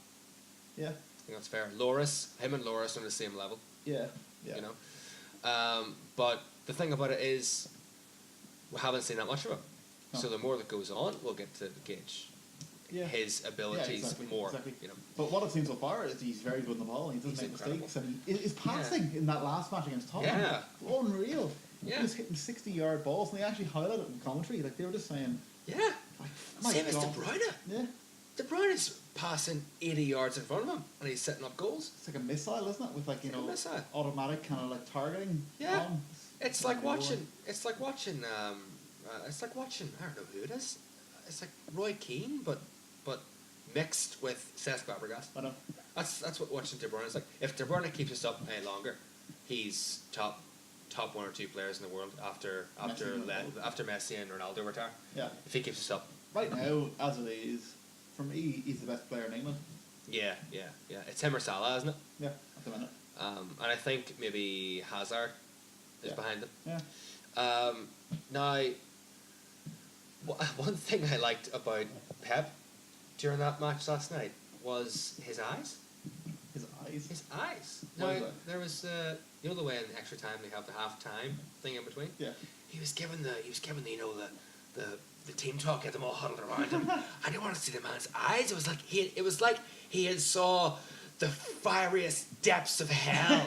Yeah. I think that's fair. Him and Loris are on the same level. Yeah. You know, but the thing about it is, we haven't seen that much of him. No. So the more that goes on, we'll get to gauge his abilities more. Exactly. You know. But what I've seen so far is he's very good in the ball. He doesn't make mistakes, and his passing in that last match against Tottenham, unreal. Yeah. He was hitting 60-yard balls, and they actually highlighted it in commentary. Like, they were just saying, same as De Bruyne. Yeah. De Bruyne's passing 80 yards in front of him, and he's setting up goals. It's like a missile, isn't it? With like automatic kind of like targeting. Yeah. It's like watching. It's like watching. It's like watching. I don't know who it is. It's like Roy Keane, but mixed with Cesc Fabregas. I know. That's what watching De Bruyne is like. If De Bruyne keeps this up any longer, he's top 1 or 2 players in the world after Messi and Ronaldo retire. Yeah. If he keeps this up. Right now, as it is, for me, he's the best player in England. Yeah. It's him or Salah, isn't it? Yeah, at the minute. And I think maybe Hazard is behind him. Yeah. Now, one thing I liked about Pep during that match last night was his eyes. His eyes? His eyes. Now, there was, you know the way in extra time they have the half-time thing in between? Yeah. He was giving the team talk, get them all huddled around him. I didn't want to see the man's eyes. It was like he had saw the fieriest depths of hell,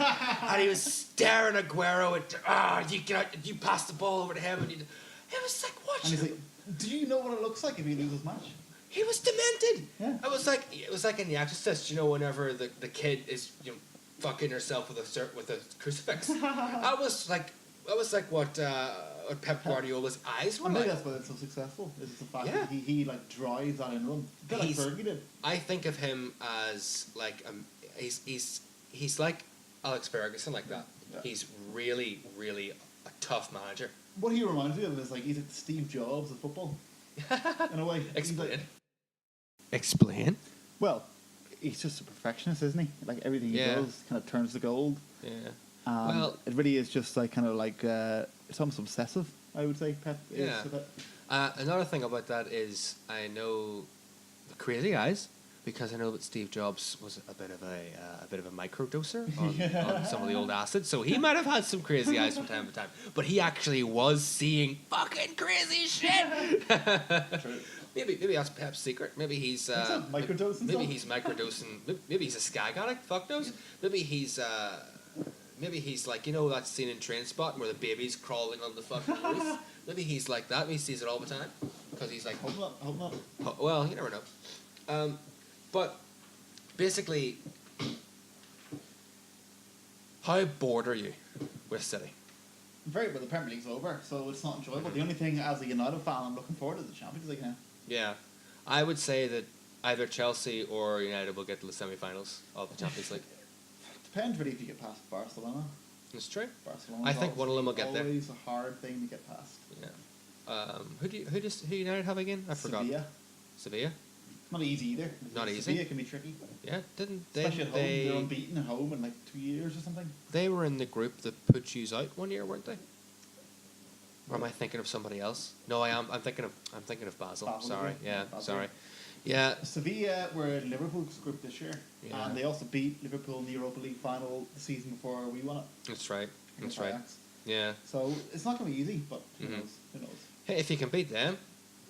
and he was staring at Aguero and you pass the ball over to him, and it was like watching. And he's like, do you know what it looks like if he loses match? He was demented. Yeah. It was like in The Exorcist, whenever the kid is fucking herself with a crucifix. I was like what Pep Guardiola's eyes were like. Maybe that's why it's so successful. Is the fact that he like drives that in run. A bit like Fergie did. I think of him as like he's like Alex Ferguson, like that. Yeah. He's really, really a tough manager. What he reminds me of is like he's like Steve Jobs of football. In a way. Explain. Well, he's just a perfectionist, isn't he? Like everything he does kind of turns to gold. Yeah. Well, it really is just like kind of like it's almost obsessive, I would say. Pep is. Yeah. Another thing about that is I know the crazy eyes, because I know that Steve Jobs was a bit of a microdoser on some of the old acid, so he might have had some crazy eyes from time to time. But he actually was seeing fucking crazy shit. True. Maybe that's Pep's secret. Maybe he's microdosing. Maybe he's microdosing. Maybe he's a skag addict. Fuck knows. Maybe he's like that scene in Trainspotting where the baby's crawling on the fucking roof. Maybe he's like that. Maybe he sees it all the time because he's like. Hope not. Well, you never know. But basically, How bored are you with City? Very well. The Premier League's over, so it's not enjoyable. The only thing, as a United fan, I'm looking forward to the Champions League now. Yeah, I would say that either Chelsea or United will get to the semi-finals of the Champions League. Depends really if you get past Barcelona. It's true. Barcelona. I think one of them will get there. Always a hard thing to get past. Yeah. Who United have again? I forgot. Sevilla. Not easy either. Not easy. Sevilla can be tricky. Yeah, Especially at home. They're unbeaten at home in like 2 years or something. They were in the group that put you out one year, weren't they? Or am I thinking of somebody else? No, I am. I'm thinking of Basel. Sorry. Yeah. Basel. Sorry. Yeah. Sevilla were in Liverpool's group this year, and they also beat Liverpool in the Europa League final the season before we won it. That's right. That's right. Yeah. So it's not going to be easy, but who knows? Who knows? Hey, if you can beat them,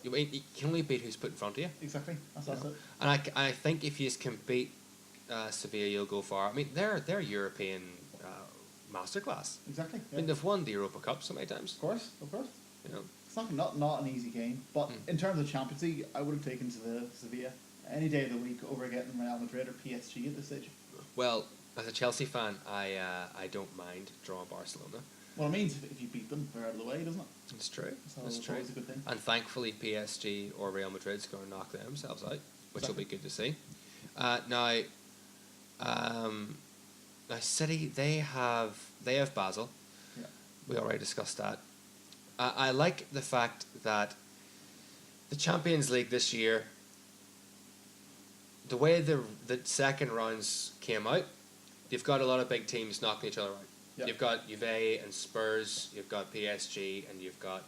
you can only beat who's put in front of you. Exactly. That's it. And I think if you can beat Sevilla, you'll go far. I mean, they're European masterclass. Exactly. Yeah. I mean, they've won the Europa Cup so many times. Of course. You know, it's not an easy game, but in terms of Champions League, I would have taken to the Sevilla any day of the week over getting Real Madrid or PSG at this stage. Well, as a Chelsea fan, I don't mind drawing Barcelona. Well, it means if you beat them, they're out of the way, doesn't it? It's true. So it's true. Always a good thing. And thankfully, PSG or Real Madrid's going to knock themselves out, which will be good to see. Now, City, they have Basel. Yeah. We already discussed that. I like the fact that the Champions League this year, the way the second rounds came out, you've got a lot of big teams knocking each other out. Yep. You've got Juve and Spurs, you've got PSG, and you've got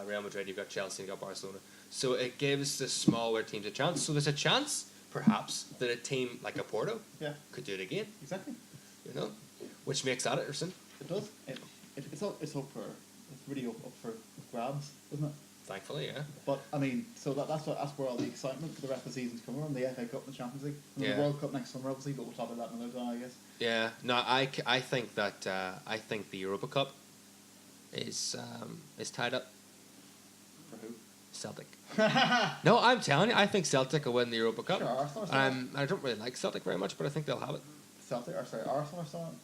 Real Madrid, you've got Chelsea, and you've got Barcelona. So it gives the smaller teams a chance. So there's a chance, perhaps, that a team like a Porto could do it again. Exactly. You know, which makes that interesting. It does. It's really up for grabs, isn't it? Thankfully, yeah. But I mean, so that's where all the excitement for the rest of the season's coming from. The FA Cup and the Champions League, and the World Cup next summer, obviously. But we'll talk about that another time, I guess. Yeah. No, I think that I think the Europa Cup is tied up. For who? Celtic. No, I'm telling you, I think Celtic will win the Europa Cup. Sure, Arsenal. I don't really like Celtic very much, but I think they'll have it. Arsenal or something.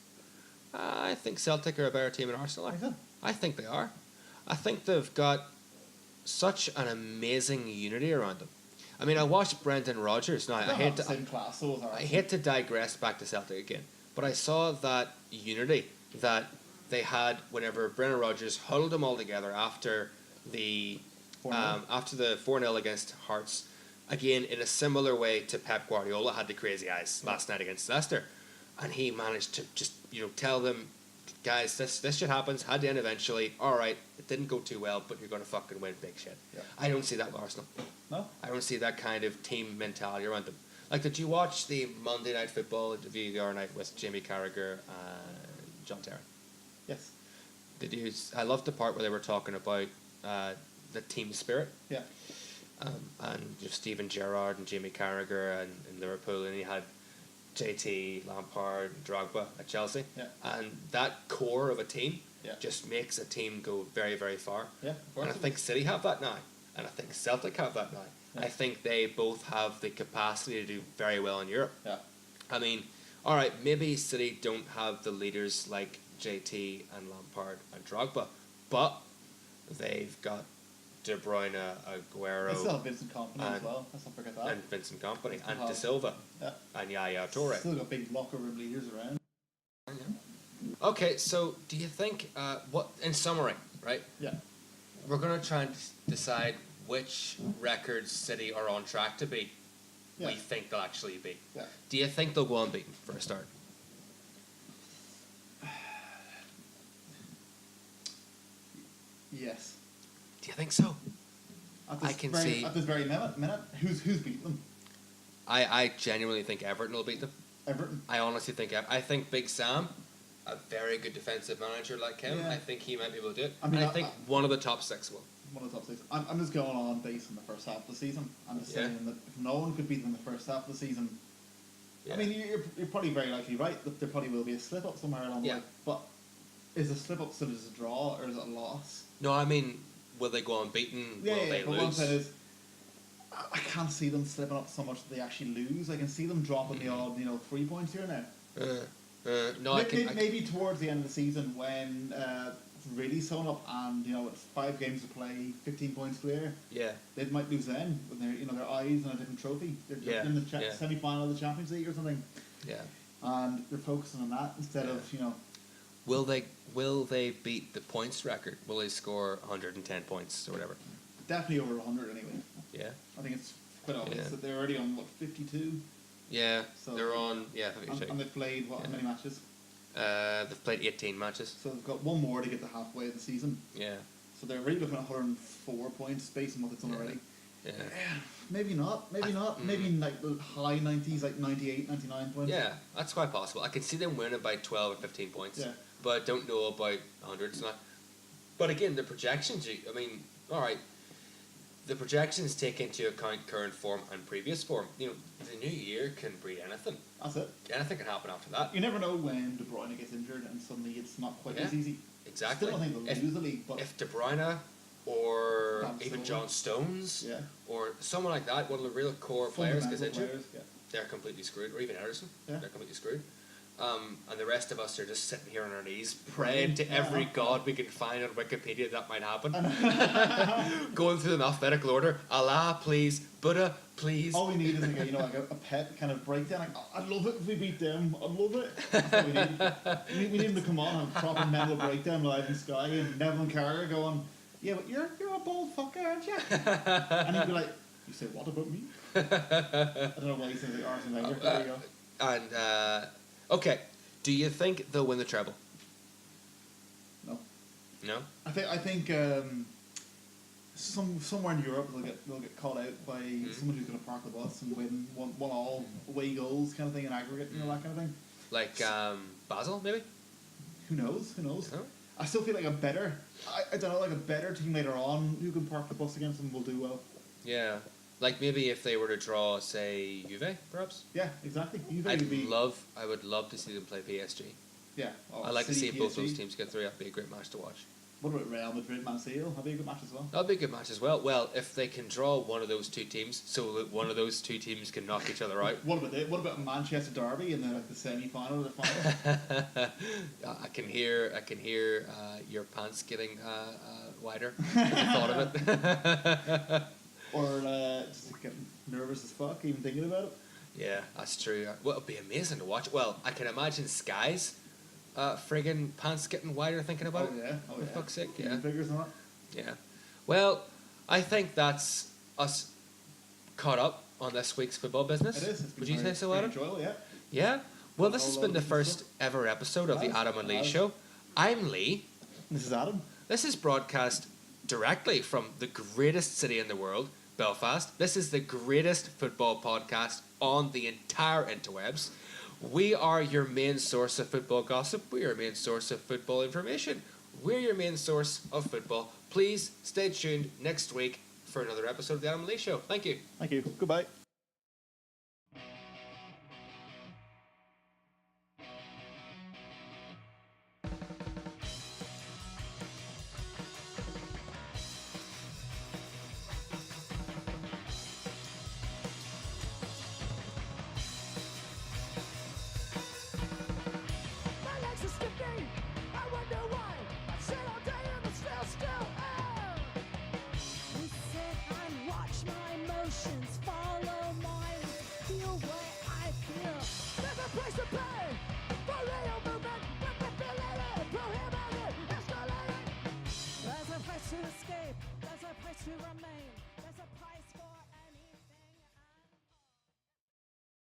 I think Celtic are a better team than Arsenal. I think they are. I think they've got such an amazing unity around them. I mean, I watched Brendan Rodgers. Now, I hate to digress back to Celtic again, but I saw that unity that they had whenever Brendan Rodgers huddled them all together after the 4-0 against Hearts, again in a similar way to Pep Guardiola had the crazy eyes last night against Leicester, and he managed to just tell them, guys, this shit happens, had to end eventually. All right, it didn't go too well, but you're going to fucking win big shit. Yeah. I don't see that with Arsenal. No? I don't see that kind of team mentality around them. Like, did you watch the Monday Night Football interview the other night with Jamie Carragher and John Terry? Yes. Did you? I loved the part where they were talking about the team spirit. Yeah. And Steven Gerrard and Jamie Carragher and in Liverpool, and he had JT, Lampard, Drogba at Chelsea. Yeah. And that core of a team just makes a team go very, very far. Yeah. And I think City have that now. And I think Celtic have that now. Yeah. I think they both have the capacity to do very well in Europe. Yeah. I mean, all right, maybe City don't have the leaders like JT and Lampard and Drogba, but they've got De Bruyne, Aguero. They still have Vincent Kompany as well. Let's not forget that. And Vincent Kompany and De Silva. Yeah. And Yaya Toure. Still got big locker room leaders around. Okay, so do you think, in summary, right? Yeah. We're going to try and decide which records City are on track to beat. Yeah. We think they'll actually beat. Yeah. Do you think they'll go unbeaten for a start? Yes. Do you think so? At this very minute, who's beaten them? I genuinely think Everton will beat them. Everton? I honestly think I think Big Sam, a very good defensive manager like him, I think he might be able to do it. I mean, I think one of the top six will. One of the top six. I'm just going on based on the first half of the season. I'm just saying that if no one could beat them in the first half of the season, I mean, you're probably very likely right that there probably will be a slip up somewhere along the way. But is a slip up still as a draw or is it a loss? No, I mean, will they go unbeaten? Will they lose? What I'm saying is, I can't see them slipping up so much that they actually lose. I can see them dropping the odd, 3 points here and there. No, I can. Maybe towards the end of the season when it's really sewn up and it's 5 games to play, 15 points clear. Yeah. They might lose then when they're their eyes on a different trophy. They're in the semi-final of the Champions League or something. Yeah. And they're focusing on that instead of Will they beat the points record? Will they score 110 points or whatever? Definitely over 100 anyway. Yeah. I think it's quite obvious that they're already on 52. Yeah. So they're on 52. And they've played how many matches? They've played 18 matches. So they've got one more to get to halfway of the season. Yeah. So they're already looking at 104 points based on what they've done already. Yeah. Maybe not. Maybe in like the high 90s, like 98, 99 points. Yeah, that's quite possible. I can see them winning by 12 or 15 points. Yeah. But I don't know about 100. It's not. But again, the projections. All right. The projections take into account current form and previous form. The new year can breed anything. That's it. Anything can happen after that. You never know when De Bruyne gets injured and suddenly it's not quite as easy. Exactly. Still don't think they'll lose the league, but if De Bruyne or even Absolutely. John Stones or someone like that, one of the real core players gets injured, they're completely screwed. Or even Ederson, they're completely screwed. And the rest of us are just sitting here on our knees praying to every god we can find on Wikipedia that might happen. Going through the alphabetical order. Allah, please. Buddha, please. All we need is like a pet kind of breakdown. Like, I'd love it if we beat them. I'd love it. That's what we need. We need them to come on and have a proper mental breakdown live in Sky and Neville Carragher going, yeah, but you're a bold fucker, aren't you? And he'd be like, you say what about me? I don't know why he says like Arsene Wenger. There you go. And okay, do you think they'll win the treble? No. No. I think somewhere in Europe they'll get caught out by someone who's going to park the bus and win one all away goals kind of thing in aggregate, that kind of thing. Like Basel, maybe. Who knows? Oh. I still feel like a better team later on who can park the bus against them will do well. Yeah. Like maybe if they were to draw, say, Juve, perhaps. Yeah, exactly. I would love to see them play PSG. Yeah. I'd like to see PSG. both those teams get through. That'd be a great match to watch. What about Real Madrid, Man City? That'd be a good match as well. That'd be a good match as well. Well, if they can draw one of those two teams, so that one of those two teams can knock each other out. What about a Manchester derby in the semi-final or the final? I can hear your pants getting wider. At the thought of it. Or just getting nervous as fuck even thinking about it. Yeah, that's true. Well, it'd be amazing to watch. Well, I can imagine Sky's friggin' pants getting wider thinking about it. For fuck's sake, yeah. Figures on it. Yeah. Well, I think that's us caught up on this week's football business. It is. Would you say so, Adam? Enjoyable, yeah. Yeah. Well, this has been the first ever episode of the Adam and Lee Show. I'm Lee. This is Adam. This is broadcast directly from the greatest city in the world, Belfast. This is the greatest football podcast on the entire interwebs. We are your main source of football gossip. We are your main source of football information. We're your main source of football. Please stay tuned next week for another episode of the Adam and Lee Show. Thank you. Thank you. Goodbye.